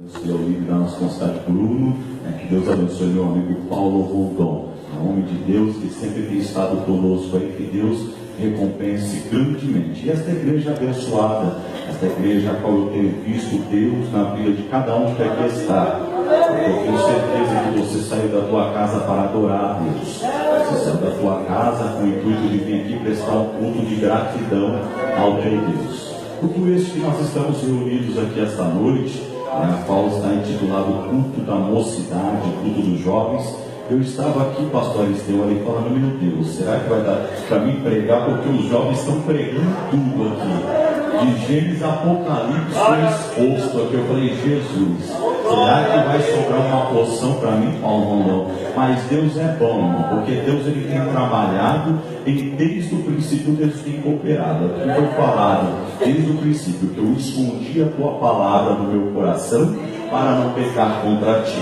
Eu líder da nossa constante Bruno, que Deus abençoe meu amigo Paulo Rondon, homem de Deus que sempre tem estado conosco aí, que Deus recompense grandemente. E esta igreja abençoada, esta igreja a qual eu tenho visto Deus na vida de cada um que aqui está. Eu tenho certeza que você saiu da tua casa para adorar a Deus. Você saiu da tua casa com o intuito de vir aqui prestar um culto de gratidão ao teu Deus. Por isso que nós estamos reunidos aqui esta noite, a qual está intitulado Culto da Mocidade, Culto dos Jovens. Eu estava aqui, pastor Aristeu, ali falando, meu Deus, será que vai dar para mim pregar? Porque os jovens estão pregando tudo aqui, de Gênesis a Apocalipse exposto aqui. Eu falei, Jesus, será que vai sobrar uma porção para mim, Paulo? Não. Mas Deus é bom, porque Deus ele tem trabalhado e desde o princípio Deus tem cooperado. Aqui foi falado desde o princípio que eu escondi a tua palavra no meu coração para não pecar contra ti.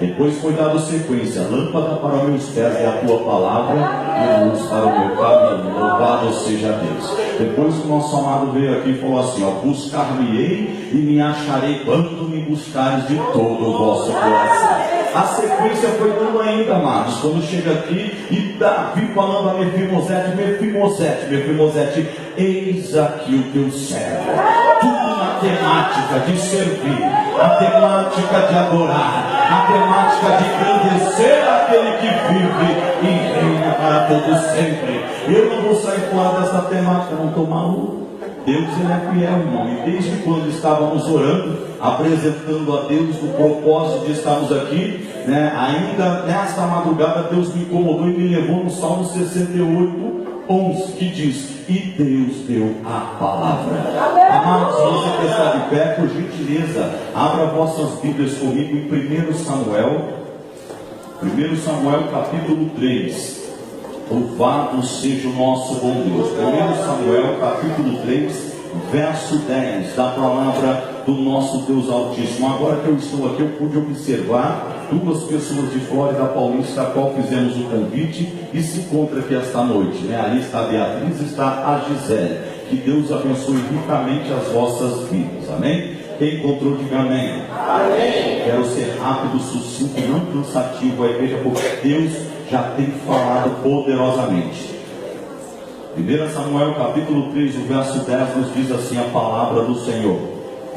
Depois foi dado sequência, lâmpada para meus pés é a tua palavra e luz para o meu caminho. Louvado seja Deus. Depois o nosso amado veio aqui e falou assim, buscar-me-ei e me acharei quando me buscares de todo o vosso coração. A sequência foi dando ainda, amados, quando chega aqui e Davi falando a Mefibosete, Mefibosete, Mefibosete, eis aqui o teu servo. Tudo na temática de servir, a temática de adorar, a temática de engrandecer aquele que vive e reina para todos sempre. Eu não vou sair fora dessa temática, não estou maluco. Deus ele é fiel, irmão. E desde quando estávamos orando, apresentando a Deus o propósito de estarmos aqui, ainda nesta madrugada Deus me incomodou e me levou no Salmo 68, 11, que diz, e Deus deu a palavra. Amados, se você que está de pé, por gentileza, abra vossas Bíblias comigo em 1 Samuel capítulo 3. Louvado seja o nosso bom Deus. 1 Samuel capítulo 3, verso 10, da palavra do nosso Deus Altíssimo. Agora que eu estou aqui, eu pude observar duas pessoas de Flórida Paulista, a qual fizemos o convite e se encontra aqui esta noite. Ali está a Beatriz, está a Gisele. Que Deus abençoe ricamente as vossas vidas. Amém? Quem encontrou, diga amém. Amém. Quero ser rápido, sucinto, não cansativo a igreja, porque Deus já tem falado poderosamente. 1 Samuel capítulo 3, o verso 10 nos diz assim a palavra do Senhor.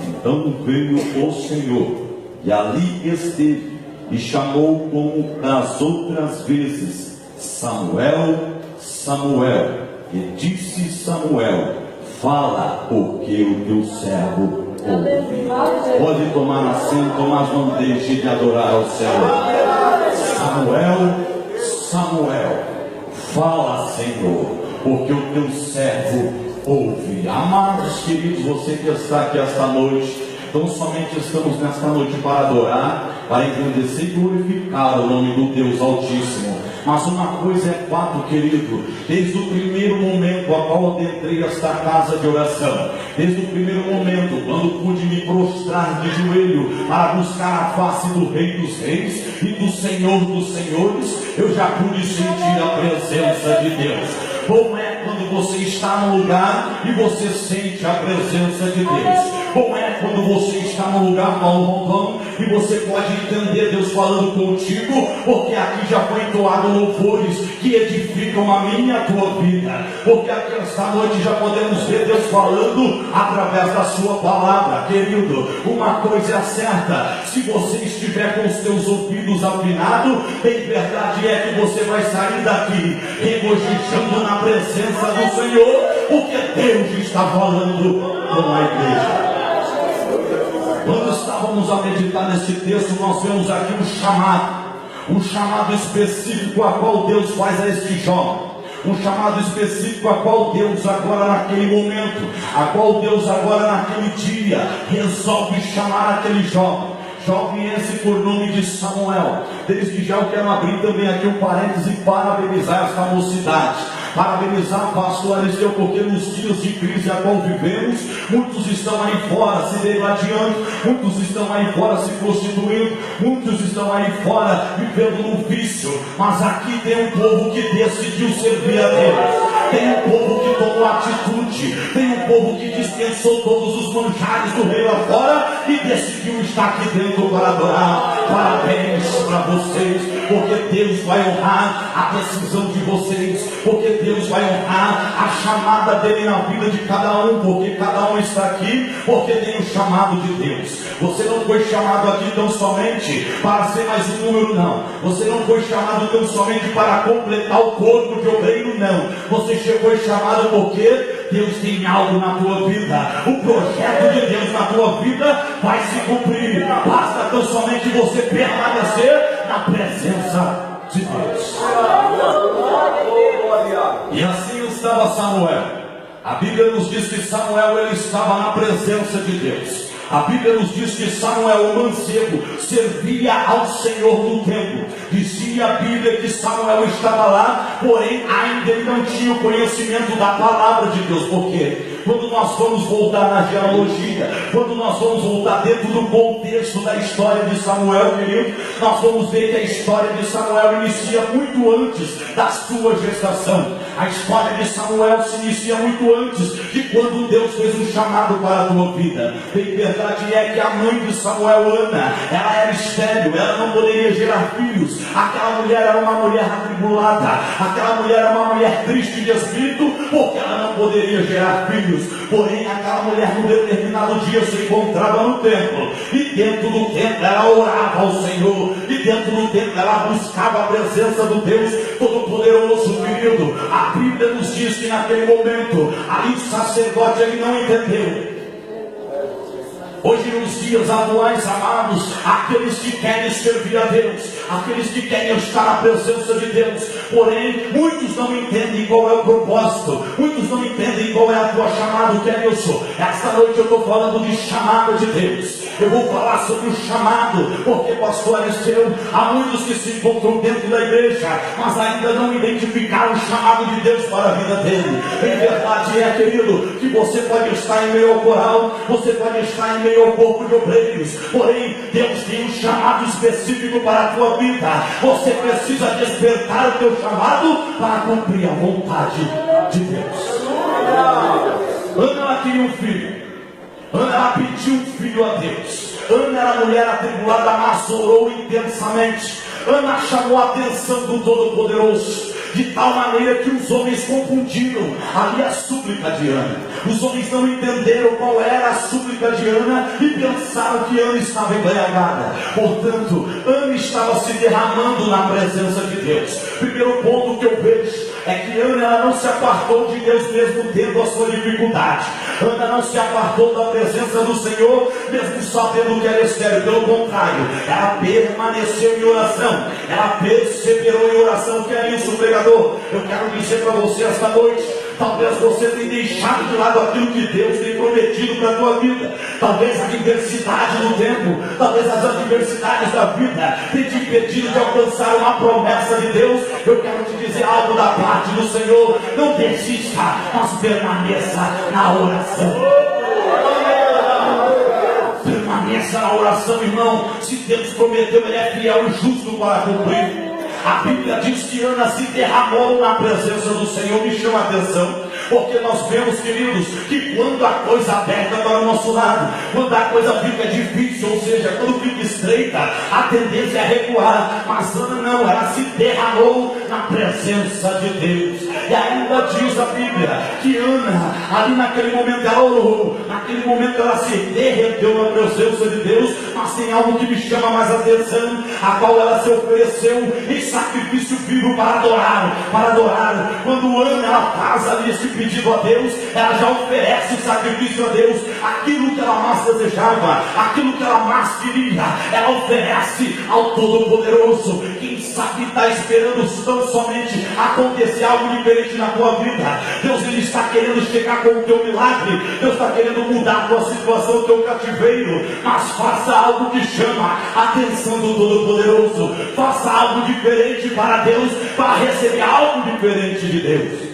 Então veio o Senhor e ali esteve e chamou como das outras vezes, Samuel, Samuel. E disse Samuel, fala, porque o teu servo ouve. Pode tomar assento, mas não deixe de adorar ao Senhor. Samuel, Samuel, fala, Senhor, porque o teu servo ouve. Amados queridos, você que está aqui esta noite, então somente estamos nesta noite para adorar, para engrandecer e glorificar o nome do Deus Altíssimo. Mas uma coisa é fato, querido, desde o primeiro momento a qual eu entrei esta casa de oração, desde o primeiro momento, quando pude me prostrar de joelho para buscar a face do Rei dos Reis e do Senhor dos Senhores, eu já pude sentir a presença de Deus. Como é quando você está no lugar e você sente a presença de Deus? Como é quando você está no lugar Paulo e você pode entender Deus falando contigo, porque aqui já foi entoado louvores que edificam a minha e a tua vida, porque aqui esta noite já podemos ver Deus falando através da sua palavra. Querido, uma coisa é certa, se você estiver com os teus ouvidos afinados, em verdade é que você vai sair daqui regozijando na presença do Senhor, porque Deus está falando com a igreja. Quando estávamos a meditar nesse texto, nós vemos aqui um chamado específico a qual Deus faz a este jovem, um chamado específico a qual Deus agora naquele momento, a qual Deus agora naquele dia resolve chamar aquele jovem esse por nome de Samuel. Desde já eu quero abrir também aqui um parêntese e parabenizar esta mocidade. Parabenizar o pastor Aristeu, porque nos dias de crise a qual vivemos, muitos estão aí fora se degladiando, muitos estão aí fora se prostituindo, muitos estão aí fora vivendo no vício, mas aqui tem um povo que decidiu servir a Deus. tem um povo que tomou atitude, tem um povo que dispensou todos os manjares do rei lá fora e decidiu estar aqui dentro para adorar. Parabéns para vocês, porque Deus vai honrar a decisão de vocês, porque Deus vai honrar a chamada dele na vida de cada um, porque cada um está aqui porque tem um chamado de Deus. Você não foi chamado aqui tão somente para ser mais um número, não. Você não foi chamado tão somente para completar o corpo de obreiro, não. Você foi chamado porque Deus tem algo na tua vida. O projeto de Deus na tua vida vai se cumprir. Basta tão somente você permanecer na presença de Deus. E assim estava Samuel. A Bíblia nos diz que Samuel ele estava na presença de Deus. A Bíblia nos diz que Samuel, o mancebo, servia ao Senhor no templo. Dizia a Bíblia que Samuel estava lá, porém ainda ele não tinha o conhecimento da palavra de Deus. Por quê? Quando nós vamos voltar na genealogia, quando nós vamos voltar dentro do contexto da história de Samuel, querido, nós vamos ver que a história de Samuel inicia muito antes da sua gestação. A história de Samuel se inicia muito antes de quando Deus fez um chamado para a tua vida. E verdade é que a mãe de Samuel, Ana, ela era estéril, ela não poderia gerar filhos. Aquela mulher era uma mulher atribulada, aquela mulher era uma mulher triste de espírito, porque ela não poderia gerar filhos. Porém, aquela mulher, num determinado dia, se encontrava no templo, e dentro do templo ela orava ao Senhor, e dentro do templo ela buscava a presença do Deus Todo-Poderoso, querido. A Bíblia nos diz que naquele momento, ali o sacerdote ele não entendeu. Hoje nos dias atuais, amados, aqueles que querem servir a Deus, aqueles que querem estar na presença de Deus, porém, muitos não entendem qual é o propósito, muitos não entendem qual é a tua chamada, que é isso. Esta noite eu estou falando de chamada de Deus. Eu vou falar sobre o chamado, porque pastor Aristeu, há muitos que se encontram dentro da igreja, mas ainda não identificaram o chamado de Deus para a vida dele. Em verdade é, querido, que você pode estar em meio ao coral, você pode estar em meio ao corpo de obreiros, porém Deus tem um chamado específico para a tua vida. Você precisa despertar o teu chamado para cumprir a vontade de Deus. Ana ela queria um filho, Ana ela pediu um filho a Deus. Ana era a mulher atribulada, mas orou intensamente. Ana chamou a atenção do Todo-Poderoso, de tal maneira que os homens confundiram ali a súplica de Ana. Os homens não entenderam qual era a súplica de Ana e pensaram que Ana estava embriagada. Portanto, Ana estava se derramando na presença de Deus. Primeiro ponto que eu vejo é que Ana ela não se apartou de Deus mesmo tendo a sua dificuldade. Ana não se apartou da presença do Senhor mesmo sabendo que era estéril. Pelo contrário, ela permaneceu em oração, ela perseverou em oração. Que é isso, pregador? Eu quero dizer para você esta noite, talvez você tenha deixado de lado aquilo que Deus tem prometido para a tua vida. Talvez a diversidade do tempo, talvez as adversidades da vida tenham te impedido de alcançar uma promessa de Deus. Eu quero te dizer algo da parte do Senhor: não desista, mas permaneça na oração. Permaneça na oração, irmão. Se Deus prometeu, Ele é fiel e justo para cumprir. A Bíblia diz que Ana se derramou na presença do Senhor. Me chama a atenção, porque nós vemos, queridos, que quando a coisa aperta para o nosso lado, quando a coisa fica difícil, ou seja, quando fica estreita, a tendência é recuar. Mas Ana não, ela se derramou na presença de Deus. E ainda diz a Bíblia que Ana, ali naquele momento ela orou, naquele momento ela se derreteu na presença de Deus. Mas tem algo que me chama mais atenção, a qual ela se ofereceu em sacrifício vivo para adorar, Quando Ana ela faz ali esse pedido a Deus, ela já oferece o sacrifício a Deus, aquilo que ela mais desejava, aquilo que ela mais queria, ela oferece ao Todo-Poderoso. Quem sabe está esperando tão somente acontecer algo diferente na tua vida. Deus ele está querendo chegar com o teu milagre, Deus está querendo mudar a tua situação, o teu cativeiro, mas faça algo que chama a atenção do Todo-Poderoso, faça algo diferente para Deus, para receber algo diferente de Deus.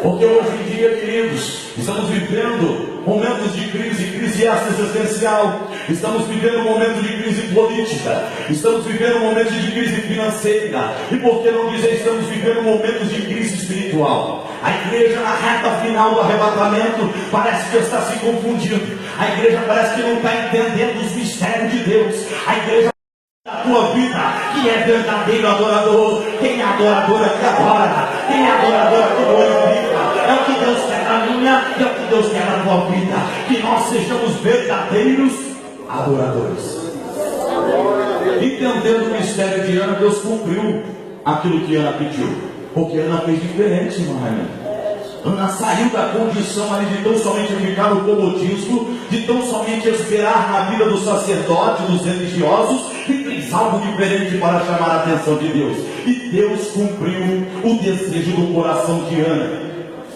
Porque hoje em dia, queridos, estamos vivendo momentos de crise existencial, estamos vivendo um momento de crise política, estamos vivendo um momento de crise financeira, e por que não dizer, estamos vivendo momentos de crise espiritual. A igreja na reta final do arrebatamento parece que está se confundindo, a igreja parece que não está entendendo os mistérios de Deus, a igreja da tua vida, que é verdadeiro adorador. Quem é adorador que adora, quem é adorador que glorifica. É o que Deus quer na minha, é o que Deus quer na tua vida, que nós sejamos verdadeiros adoradores. Entendendo o mistério de Ana, Deus cumpriu aquilo que Ana pediu, porque Ana fez diferente, irmão Raimundo. Ana saiu da condição ali de tão somente ficar no comodismo, de tão somente esperar na vida do sacerdote, dos religiosos, e fez algo diferente para chamar a atenção de Deus. E Deus cumpriu o desejo do coração de Ana.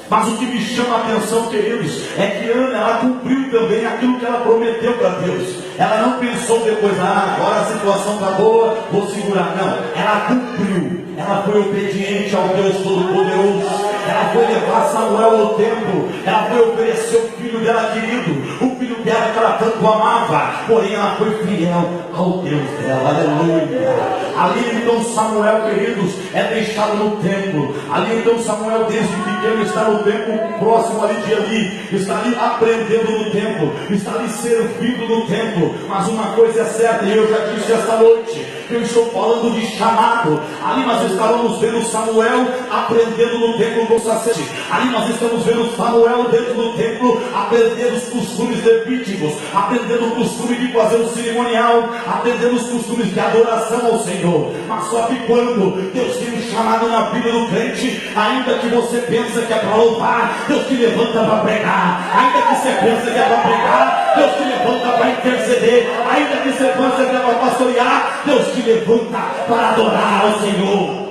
Mas o que me chama a atenção, queridos, é que Ana, ela cumpriu também aquilo que ela prometeu para Deus. Ela não pensou depois, agora a situação está boa, vou segurar. Não, ela cumpriu. Ela foi obediente ao Deus Todo-Poderoso. Ela foi levar Samuel ao templo. Ela foi oferecer o filho dela querido, o filho dela que ela tanto amava. Porém ela foi fiel ao Deus dela. Aleluia. Ali então Samuel, queridos, é deixado no templo. Ali então Samuel, desde pequeno, está no templo próximo ali de Eli. Está ali aprendendo no templo, está ali servindo no templo. Mas uma coisa é certa, e eu já disse esta noite, eu estou falando de chamado. Ali nós estávamos vendo Samuel aprendendo no templo com sacerdote. Ali nós estamos vendo Samuel dentro do templo aprendendo os costumes levíticos, aprendendo o costume de fazer o cerimonial, aprendendo os costumes de adoração ao Senhor. Mas só que quando Deus tem um chamado na vida do crente, ainda que você pensa que é para louvar, Deus te levanta para pregar. Ainda que você pensa que é para pregar, Deus te levanta para interceder. Ainda que você pensa que é para pastorear, Deus te levanta para adorar ao Senhor.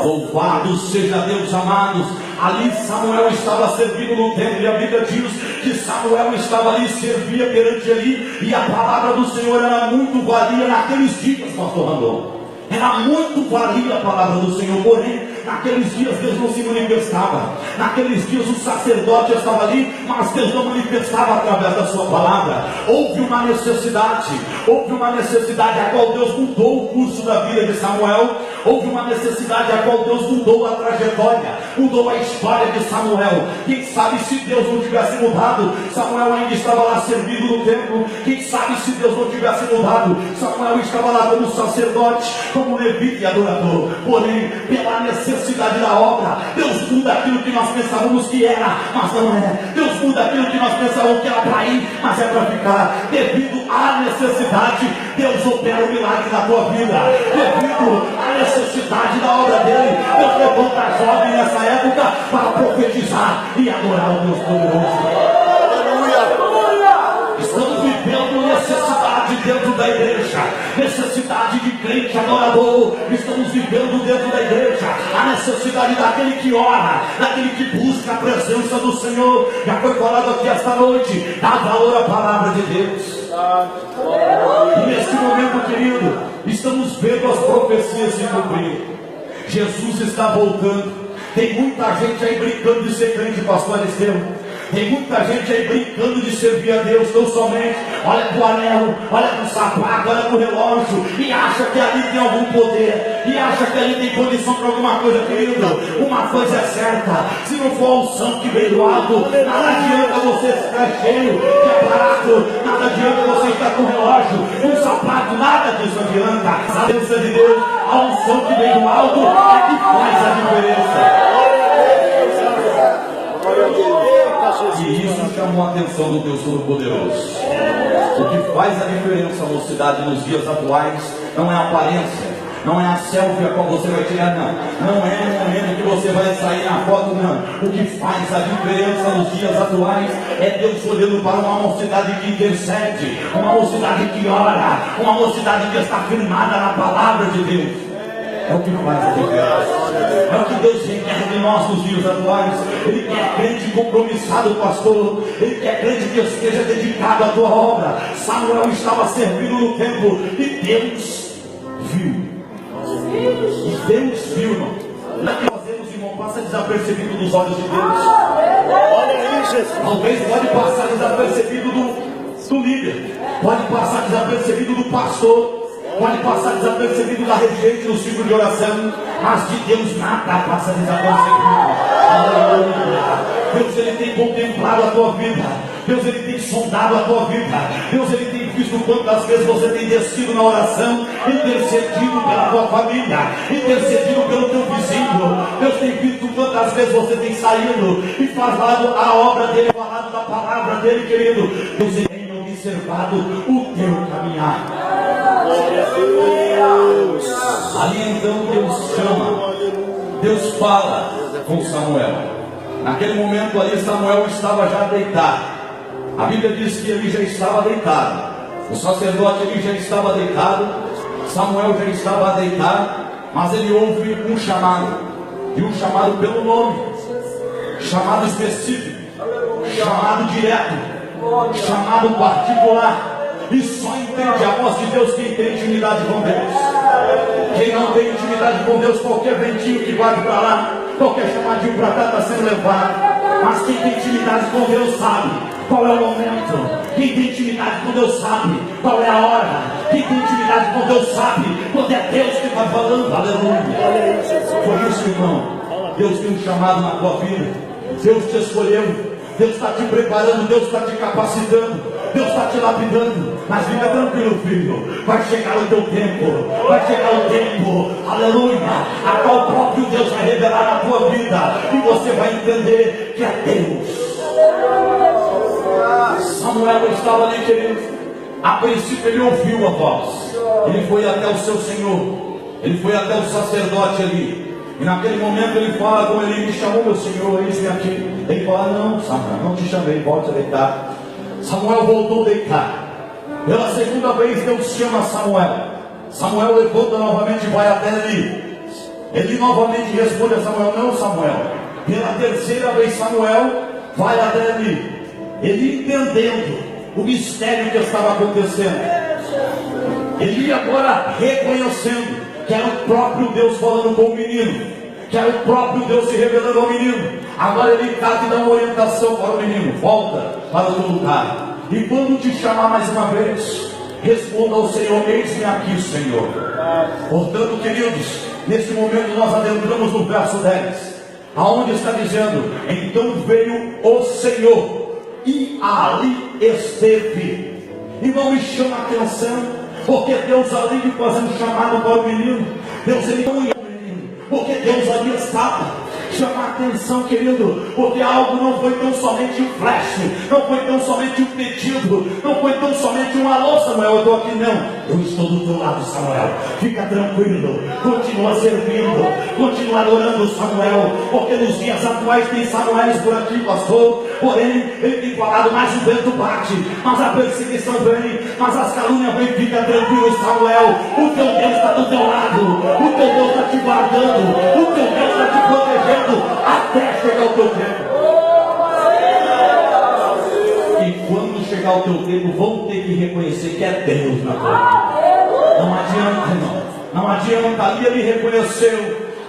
Louvado seja Deus, amados. Ali Samuel estava servindo no templo, e a Bíblia diz que Samuel estava ali, servia perante Eli, e a palavra do Senhor era muito valia naqueles dias, pastor Randon. Era muito valia a palavra do Senhor, porém naqueles dias Deus não se manifestava. Naqueles dias o sacerdote estava ali, mas Deus não manifestava através da sua palavra. Houve uma necessidade a qual Deus mudou o curso da vida de Samuel. Houve uma necessidade a qual Deus mudou a trajetória, mudou a história de Samuel. Quem sabe se Deus não tivesse mudado, Samuel ainda estava lá servindo no templo. Quem sabe se Deus não tivesse mudado, Samuel estava lá como sacerdote, como levita e adorador. Porém, pela necessidade da obra, Deus muda aquilo que nós pensávamos que era, mas não é. Deus muda aquilo que nós pensávamos que era para ir, mas é para ficar. Devido à necessidade, Deus opera o milagre na tua vida. Devido à necessidade da obra dele, Deus levanta jovem nessa época para profetizar e adorar o Deus poderoso. Estamos vivendo necessidade dentro da igreja, necessidade de crente adorador. Estamos vivendo dentro da igreja a necessidade daquele que ora, daquele que busca a presença do Senhor. Já foi falado aqui esta noite, dá valor à palavra de Deus. E neste momento, querido, estamos vendo as profecias se cumprir. Jesus está voltando. Tem muita gente aí brincando de ser crente, pastor Aristeu. Tem muita gente aí brincando de servir a Deus, não somente olha para o anel, olha para o sapato, olha para o relógio, e acha que ali tem algum poder, e acha que ali tem condição para alguma coisa, querido. Uma coisa é certa, se não for a unção que veio do alto, nada adianta você ficar cheio de aparato, nada adianta você estar com relógio, um sapato, nada disso adianta. A presença de Deus, a unção que veio do alto é que faz a diferença. E isso chamou a atenção do Deus Todo-Poderoso. O que faz a diferença, mocidade, nos dias atuais, não é a aparência, não é a selfie a qual você vai tirar, não. Não é no momento que você vai sair na foto, não. O que faz a diferença nos dias atuais é Deus olhando para uma mocidade que intercede, uma mocidade que ora, uma mocidade que está firmada na palavra de Deus. É o que faz a diferença. É o que Deus requer de nós nos dias atuais. Ele quer crente compromissado, pastor. Ele quer crente que esteja dedicado à tua obra. Samuel estava servindo no templo e Deus viu. E Deus viu, irmão. Nós fazemos, irmão, passa desapercebido dos olhos de Deus. Olha aí, Jesus. Talvez pode passar desapercebido do líder, pode passar desapercebido do pastor, pode passar desapercebido da regente no ciclo de oração, mas de Deus nada passa desapercebido. Aleluia. Deus, ele tem contemplado a tua vida. Deus, ele tem sondado a tua vida. Deus, ele tem visto quantas vezes você tem descido na oração, intercedido pela tua família, intercedido pelo teu vizinho. Deus tem visto quantas vezes você tem saído e falado a obra dele, falado da palavra dele, querido. Deus, ele tem observado o teu caminhar. Glória a Deus. Ali então Deus chama, Deus fala com Samuel. Naquele momento ali Samuel estava já deitado. A Bíblia diz que ele já estava deitado. O sacerdote ele já estava deitado. Samuel já estava deitado. Mas ele ouve um chamado. E um chamado pelo nome. Chamado específico. Chamado direto. Chamado particular. E só entende a voz de Deus quem tem intimidade com Deus. Quem não tem intimidade com Deus, qualquer ventinho que vai para lá, qualquer chamadinho para cá está sendo levado. Mas quem tem intimidade com Deus sabe qual é o momento. Quem tem intimidade com Deus sabe qual é a hora. Quem tem intimidade com Deus sabe quando é Deus que está falando. Aleluia. Por isso, irmão, Deus tem um chamado na tua vida. Deus te escolheu. Deus está te preparando, Deus está te capacitando, Deus está te lapidando. Mas fica tranquilo, filho, vai chegar o teu tempo, vai chegar o tempo, aleluia, a qual o próprio Deus vai revelar na tua vida, e você vai entender que é Deus. Samuel estava ali, querido. A princípio ele ouviu a voz, ele foi até o seu senhor, ele foi até o sacerdote ali. E naquele momento ele fala com ele: me chamou meu senhor, eis-me aqui. Ele fala: não, Samuel, não te chamei, volte a deitar. Samuel voltou a deitar. Pela segunda vez Deus chama Samuel. Samuel levanta novamente e vai até Eli. Eli novamente responde a Samuel: não, Samuel. Pela terceira vez Samuel vai até Eli. Eli entendendo o mistério que estava acontecendo. Eli agora reconhecendo que era o próprio Deus falando com o menino, que era o próprio Deus se revelando ao menino. Agora ele cata e dá uma orientação para o menino: volta para o teu lugar, e quando te chamar mais uma vez, responda ao Senhor: eis-me aqui, Senhor. Portanto, queridos, nesse momento nós adentramos no verso 10, aonde está dizendo: então veio o Senhor e ali esteve. E não me chama a atenção, porque Deus ali me fazendo chamado para o menino. Deus ele não ia ao menino, porque Deus ali estava. Chamar a atenção, querido, porque algo não foi tão somente um flash, não foi tão somente um pedido, não foi tão somente um alô, Samuel, eu estou aqui. Não, eu estou do teu lado, Samuel. Fica tranquilo, continua servindo, continua adorando Samuel, porque nos dias atuais tem Samuéis por aqui, pastor. Porém, ele tem falado: mais o vento bate, mas a perseguição vem, mas as calúnias vêm. Fica tranquilo, Samuel, o teu Deus está do teu lado, o teu Deus está te guardando, o teu Deus está te protegendo até chegar o teu tempo. E quando chegar o teu tempo, vão ter que reconhecer que é Deus na tua vida. Não adianta, irmão, não adianta. Ali ele reconheceu,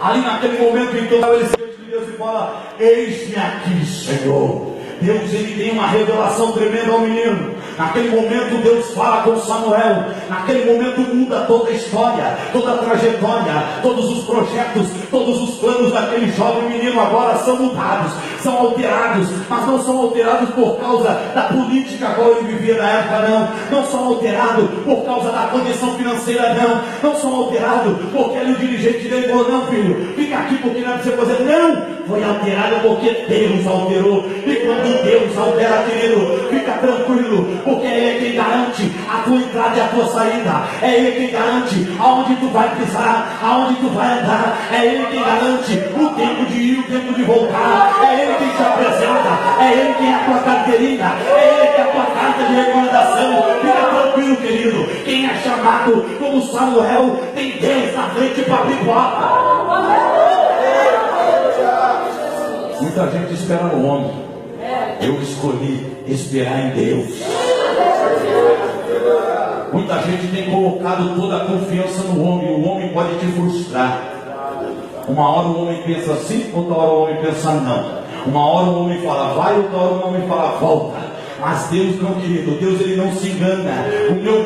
ali naquele momento, então ele se diante de Deus e fala: eis-me aqui, Senhor. Deus ele tem uma revelação tremenda ao menino. Naquele momento Deus fala com Samuel. Naquele momento muda toda a história, toda a trajetória, todos os projetos, todos os planos daquele jovem menino agora são mudados, são alterados. Mas não são alterados por causa da política qual ele vivia na época, não. Não são alterados por causa da condição financeira, não. Não são alterados porque ele, o dirigente dele, falou: não, filho, fica aqui porque não é para você fazer. Não, foi alterado porque Deus alterou. E quando Deus altera, querido, fica tranquilo, porque é Ele quem garante a tua entrada e a tua saída. É Ele quem garante aonde tu vai pisar, aonde tu vai andar. É Ele quem garante o tempo de ir, o tempo de voltar. É Ele quem te apresenta, é Ele quem é a tua carteirinha, é Ele que é a tua carta de recomendação. Fica tranquilo, querido, quem é chamado como Samuel tem Deus na frente para abrir porta. Muita gente espera no homem. Eu escolhi esperar em Deus. Muita gente tem colocado toda a confiança no homem. O homem pode te frustrar. Uma hora o homem pensa assim, outra hora o homem pensa não. Uma hora o homem fala vai, outra hora o homem fala volta. Mas Deus não, querido, Deus ele não se engana. O meu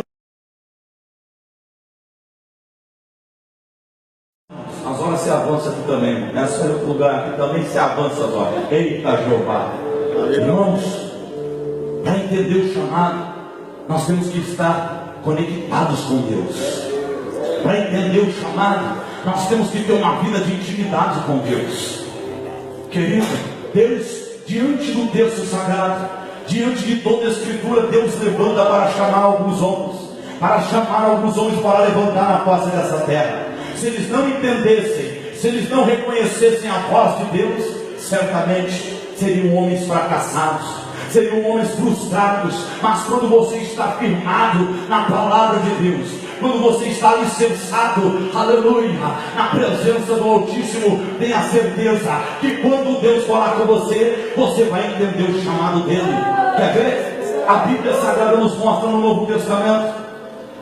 as horas se avança aqui também, nessa outro lugar aqui também se avança as horas. Eita Jeová, irmãos, para entender o chamado, nós temos que estar conectados com Deus. Para entender o chamado, nós temos que ter uma vida de intimidade com Deus. Querido, Deus, diante do texto sagrado, diante de toda a escritura, Deus levanta para chamar alguns homens, para levantar na face dessa terra. Se eles não entendessem, se eles não reconhecessem a voz de Deus, certamente seriam homens fracassados, seriam homens frustrados. Mas quando você está firmado na palavra de Deus, quando você está alicerçado, aleluia, na presença do Altíssimo, tenha certeza que quando Deus falar com você, você vai entender o chamado dele. Quer ver? A Bíblia Sagrada nos mostra no Novo Testamento.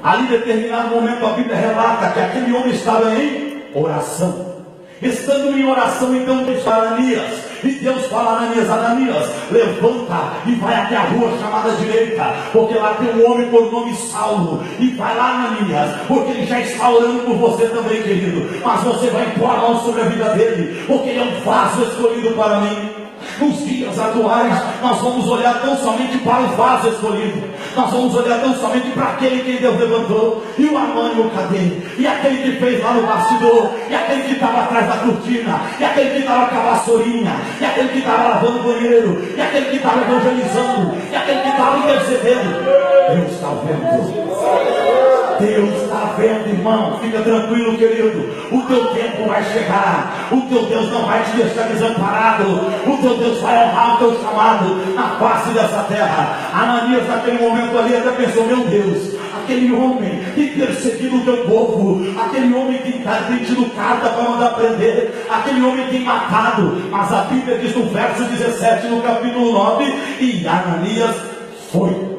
Ali em determinado momento a Bíblia relata que aquele homem estava em oração. Estando em oração, então Deus fala Ananias, e Deus fala Ananias, levanta e vai até a rua chamada direita, porque lá tem um homem por nome Saulo, e vai lá Ananias, porque ele já está orando por você também, querido, mas você vai impor a mão sobre a vida dele, porque ele é um vaso escolhido para mim. Nos dias atuais, nós vamos olhar tão somente para o vaso escolhido, nós vamos olhar tão somente para aquele que Deus levantou, e o anônimo cadê? E aquele que fez lá no bastidor, e aquele que estava atrás da cortina, e aquele que estava com a vassourinha, e aquele que estava lavando o banheiro, e aquele que estava evangelizando, e aquele que estava intercedendo. Deus está vendo. Deus está vendo, irmão. Fica tranquilo, querido. O teu tempo vai chegar. O teu Deus não vai te deixar desamparado. O teu Deus vai honrar o teu chamado na face dessa terra. Ananias naquele momento ali até pensou: meu Deus, aquele homem tem perseguido o teu povo, aquele homem tem tido carta para mandar prender, aquele homem tem matado. Mas a Bíblia diz no verso 17, no capítulo 9, e Ananias foi.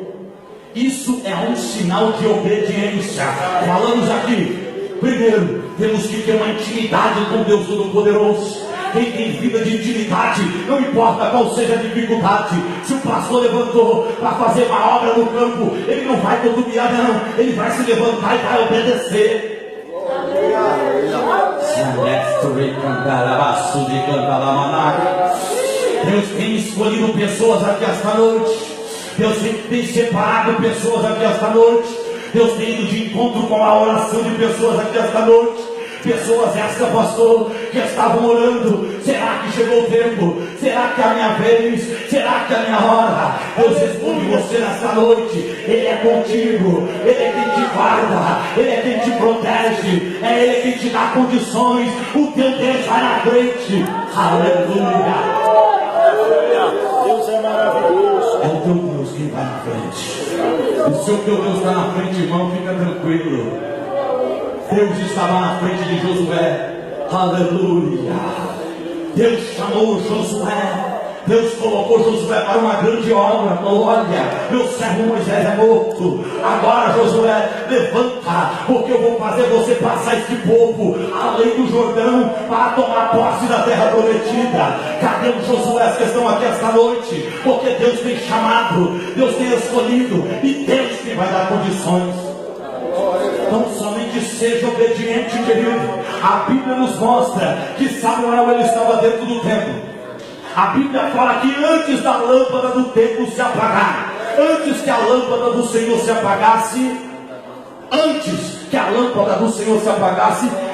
Isso é um sinal de obediência. Falamos aqui, primeiro, temos que ter uma intimidade com Deus Todo-Poderoso. Quem tem vida de intimidade, não importa qual seja a dificuldade. Se o pastor levantou para fazer uma obra no campo, ele não vai titubear, não. Ele vai se levantar e vai obedecer. Deus tem escolhido pessoas aqui esta noite. Deus tem separado pessoas aqui esta noite. Deus tem ido de encontro com a oração de pessoas aqui esta noite. Pessoas essas, pastor, que estavam orando: será que chegou o tempo? Será que é a minha vez? Será que é a minha hora? Deus responde você nesta noite: Ele é contigo, Ele é quem te guarda, Ele é quem te protege, é Ele quem te dá condições. O teu Deus vai na frente. Aleluia. Deus é maravilhoso. É o teu Deus que vai na frente. E se o teu Deus está na frente, irmão, fica tranquilo. Deus estava na frente de Josué. Aleluia. Deus chamou Josué. Deus colocou Josué para uma grande obra. Olha, meu servo Moisés é morto. Agora, Josué, levanta, porque eu vou fazer você passar este povo além do Jordão para tomar posse da terra prometida. Cadê os Josué que estão aqui esta noite? Porque Deus tem chamado, Deus tem escolhido, e Deus que vai dar condições. Então somente seja obediente, querido. A Bíblia nos mostra que Samuel ele estava dentro do templo. A Bíblia fala que antes da lâmpada do templo se apagar, antes que a lâmpada do Senhor se apagasse,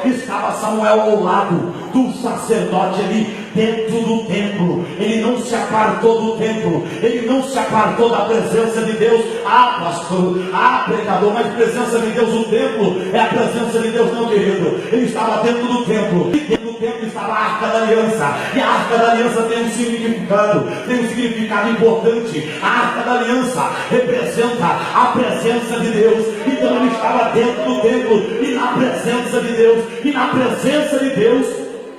estava Samuel ao lado do sacerdote ali dentro do templo. Ele não se apartou do templo, ele não se apartou da presença de Deus. Pastor, pregador, mas presença de Deus, o templo é a presença de Deus, não, querido. Ele estava dentro do templo, e dentro do templo estava a Arca da Aliança, e a Arca da Aliança tem um significado importante. A Arca da Aliança representa a presença de Deus. Então ele estava dentro do templo, e na presença de Deus,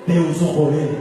Deus honrou ele.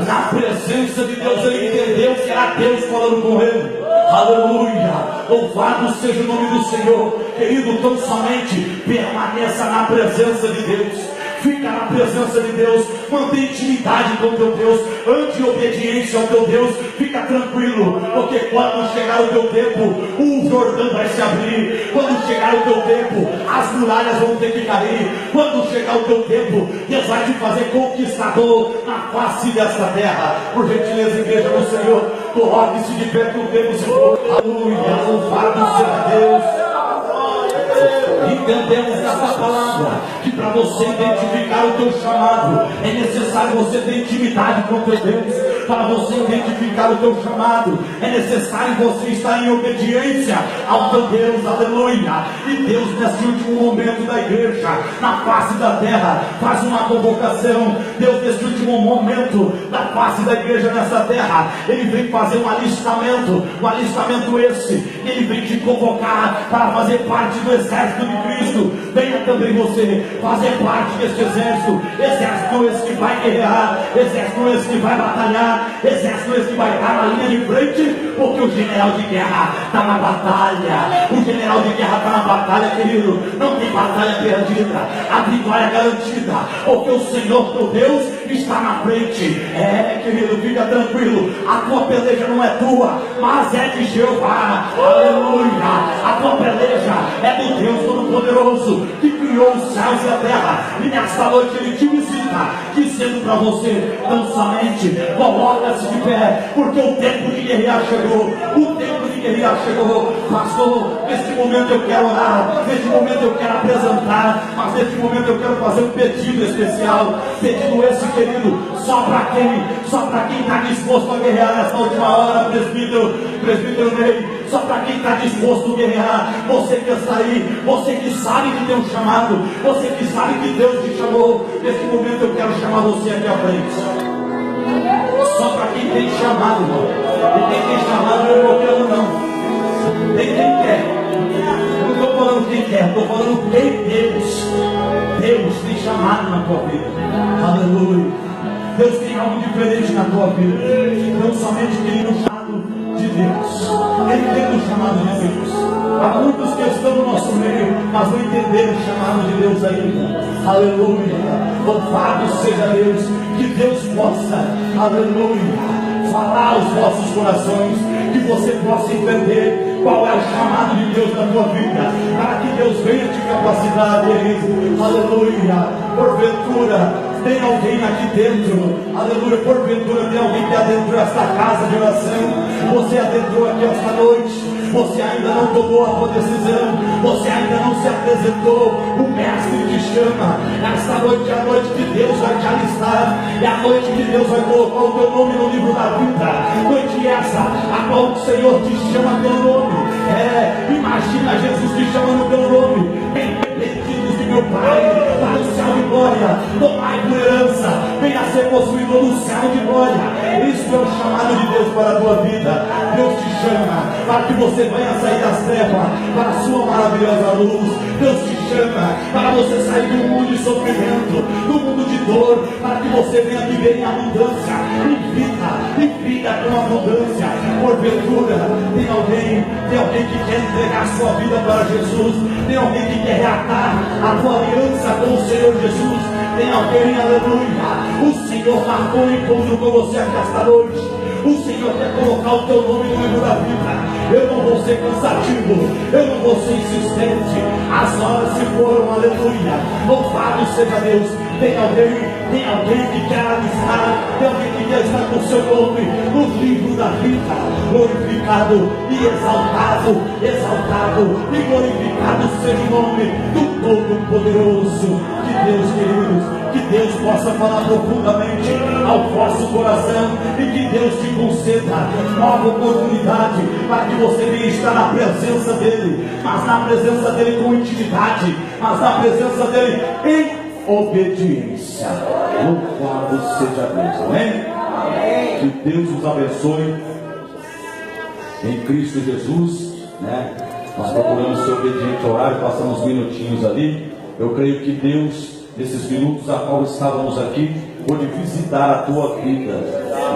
Na presença de Deus ele entendeu que era Deus falando com ele. Aleluia, louvado seja o nome do Senhor. Querido, tão somente permaneça na presença de Deus. fica na presença de Deus, mantém intimidade com o teu Deus, ande em obediência ao teu Deus, fica tranquilo, porque quando chegar o teu tempo, o Jordão vai se abrir, quando chegar o teu tempo, as muralhas vão ter que cair, quando chegar o teu tempo, Deus vai te fazer conquistador na face desta terra. Por gentileza, igreja do Senhor, coloque-se de pé com o tempo, Senhor. Aleluia, louvado seja Deus. Entendemos essa palavra, que para você identificar o teu chamado, é necessário você ter intimidade com o teu Deus. Para você identificar o teu chamado, é necessário você estar em obediência ao teu Deus, aleluia. E Deus, nesse último momento da igreja, na face da terra, faz uma convocação. Deus, nesse último momento da face da igreja nessa terra, Ele vem fazer um alistamento esse, Ele vem te convocar para fazer parte do exército de Cristo. Venha também você fazer parte deste exército esse que vai guerrear, exército esse que vai batalhar, exército esse que vai estar na linha de frente, porque o general de guerra está na batalha. O general de guerra está na batalha, querido. Não tem batalha perdida, a vitória é garantida, porque o Senhor teu Deus está na frente. Querido, fica tranquilo, a tua peleja não é tua, mas é de Jeová, aleluia. A tua peleja é do Deus Todo-Poderoso, que criou os céus e a terra, e nesta noite Ele te visita, dizendo para você, tão somente coloca-se de pé, porque o tempo de guerrear chegou, o tempo de guerrear chegou. Pastor, neste momento eu quero orar, neste momento eu quero apresentar, mas neste momento eu quero fazer um pedido especial, pedido esse, querido, só para quem está disposto a guerrear nesta última hora, presbítero Ney, só para quem está disposto a guerrear. Você que está aí, você que sabe que tem um chamado, você que sabe que Deus te chamou, neste momento eu quero chamar você aqui à frente. Só para quem tem chamado, irmão. E quem tem chamado eu não quero não. Tem quem quer. Eu não estou falando quem quer, estou falando quem Deus tem chamado na tua vida. Aleluia. Deus tem algo diferente na tua vida. Não somente querido o chamado de Deus. Ele tem o chamado de Deus. Há muitos que estão no nosso meio, mas não entenderam o chamado de Deus ainda. Aleluia. Louvado seja Deus. Que Deus possa, aleluia, falar aos vossos corações, que você possa entender qual é o chamado de Deus na tua vida, para que Deus venha te capacitar, aleluia. Porventura tem alguém aqui dentro, aleluia, porventura tem alguém que adentrou esta casa de oração, você adentrou aqui esta noite, você ainda não tomou a tua decisão, você ainda não se apresentou, o mestre te chama. Esta noite é a noite que Deus vai te alistar, é a noite que Deus vai colocar o teu nome no livro da vida. Noite essa, a qual o Senhor te chama pelo nome. Imagina Jesus te chamando pelo nome. Benditos de meu Pai, para o céu de glória, tomai por herança, venha a ser possuidor do céu de glória. Isso é o chamado de Deus para a tua vida. Deus te chama para que você venha sair das trevas para a sua maravilhosa luz. Deus te chama para você sair do mundo de sofrimento, do mundo de dor, para que você venha viver em abundância, em vida com abundância. Porventura tem alguém que quer entregar sua vida para Jesus, tem alguém que quer reatar a tua aliança com o Senhor Jesus, tem alguém, aleluia. O Senhor marcou um encontro com você aqui esta noite. O Senhor quer colocar o teu nome no livro da vida. Eu não vou ser cansativo, eu não vou ser insistente. As horas se foram, aleluia. Louvado seja Deus. Tem alguém que quer alistar, tem alguém que quer estar com o seu nome no livro da vida. Glorificado e exaltado e glorificado seja o nome do Todo-Poderoso. Que Deus, queridos, que Deus possa falar profundamente ao vosso coração e que Deus te conceda nova oportunidade para que você venha estar na presença dEle, mas na presença dEle com intimidade, mas na presença dEle em obediência. Louvado seja Deus, amém? Que Deus os abençoe em Cristo Jesus, né? Nós procuramos ser obedientes ao horário, passamos minutinhos ali. Eu creio que Deus, nesses minutos a qual estávamos aqui, pôde visitar a tua vida.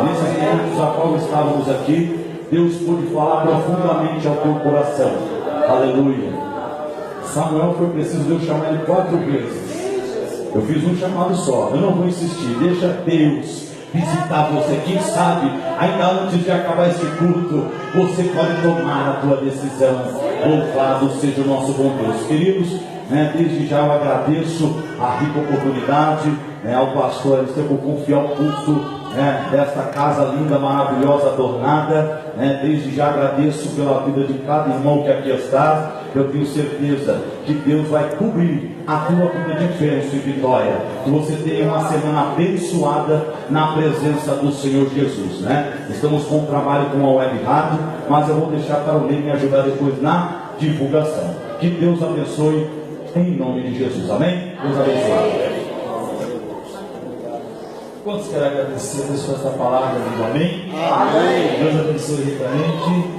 Nesses minutos a qual estávamos aqui, Deus pôde falar profundamente ao teu coração. Aleluia. Samuel foi preciso Deus chamar ele 4 vezes. Eu fiz um chamado só, eu não vou insistir, deixa Deus visitar você. Quem sabe, ainda antes de acabar esse culto, você pode tomar a tua decisão. Louvado seja o nosso bom Deus. Queridos, desde já eu agradeço a rica oportunidade ao pastor Estevão por confiar o culto desta casa linda, maravilhosa, adornada. Desde já agradeço pela vida de cada irmão que aqui está. Eu tenho certeza que Deus vai cobrir a tua vida de bênção e vitória. Que você tenha uma semana abençoada na presença do Senhor Jesus. Estamos com um trabalho com a Web Rádio, mas eu vou deixar para o Lê me ajudar depois na divulgação. Que Deus abençoe em nome de Jesus. Amém? Deus abençoe. Quantos querem agradecer a Deus por esta palavra? Amém? Amém. Deus abençoe ricamente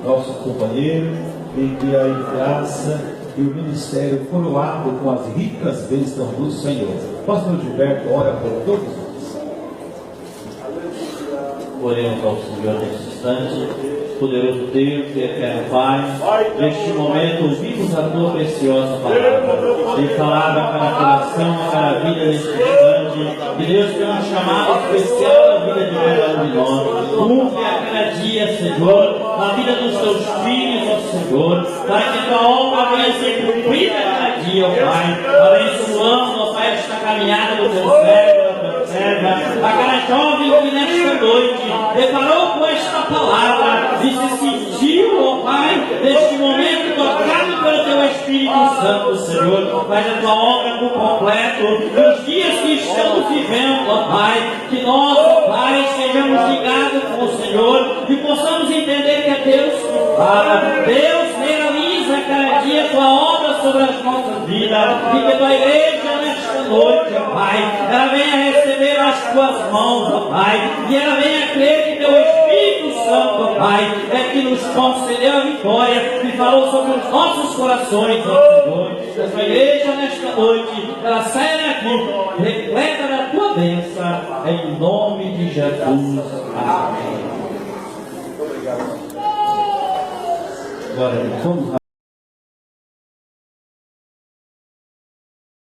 nosso companheiro, em que a graça e o ministério coroado com as ricas bênçãos do Senhor. Pastor Gilberto, ora por todos nós. Oremos ao Senhor nesse instante. Poderoso Deus e eterno Pai, neste momento ouvimos a tua preciosa palavra, tem falado a cada coração, a cada vida neste instante, e Deus tem um chamado especial na vida de cada um de nós. Cumpre a cada dia, Senhor, na vida dos teus filhos, ó Senhor, para que a tua obra venha ser cumprida a cada dia, ó Pai. Abençoamos, ó Pai, esta caminhada do teu servo, a cada jovem que nesta noite deparou com esta palavra e se sentiu, ó Pai, neste momento tocado pelo teu Espírito Santo, Senhor. Faz a tua obra por completo nos dias que estamos vivendo, ó Pai, que nós, ó Pai, estejamos ligados com o Senhor e possamos entender que é Deus que fala. Deus realiza cada dia a tua obra sobre as nossas vidas e que a tua igreja nesta noite, ó Pai, ela venha receber as tuas mãos, ó Pai, e ela venha crer que teu Espírito Santo, ó Pai, é que nos concedeu a vitória e falou sobre os nossos corações, ó Senhor. A tua igreja nesta noite, ela sai daqui repleta da tua bênção, em nome de Jesus. Amém. Glória a Deus.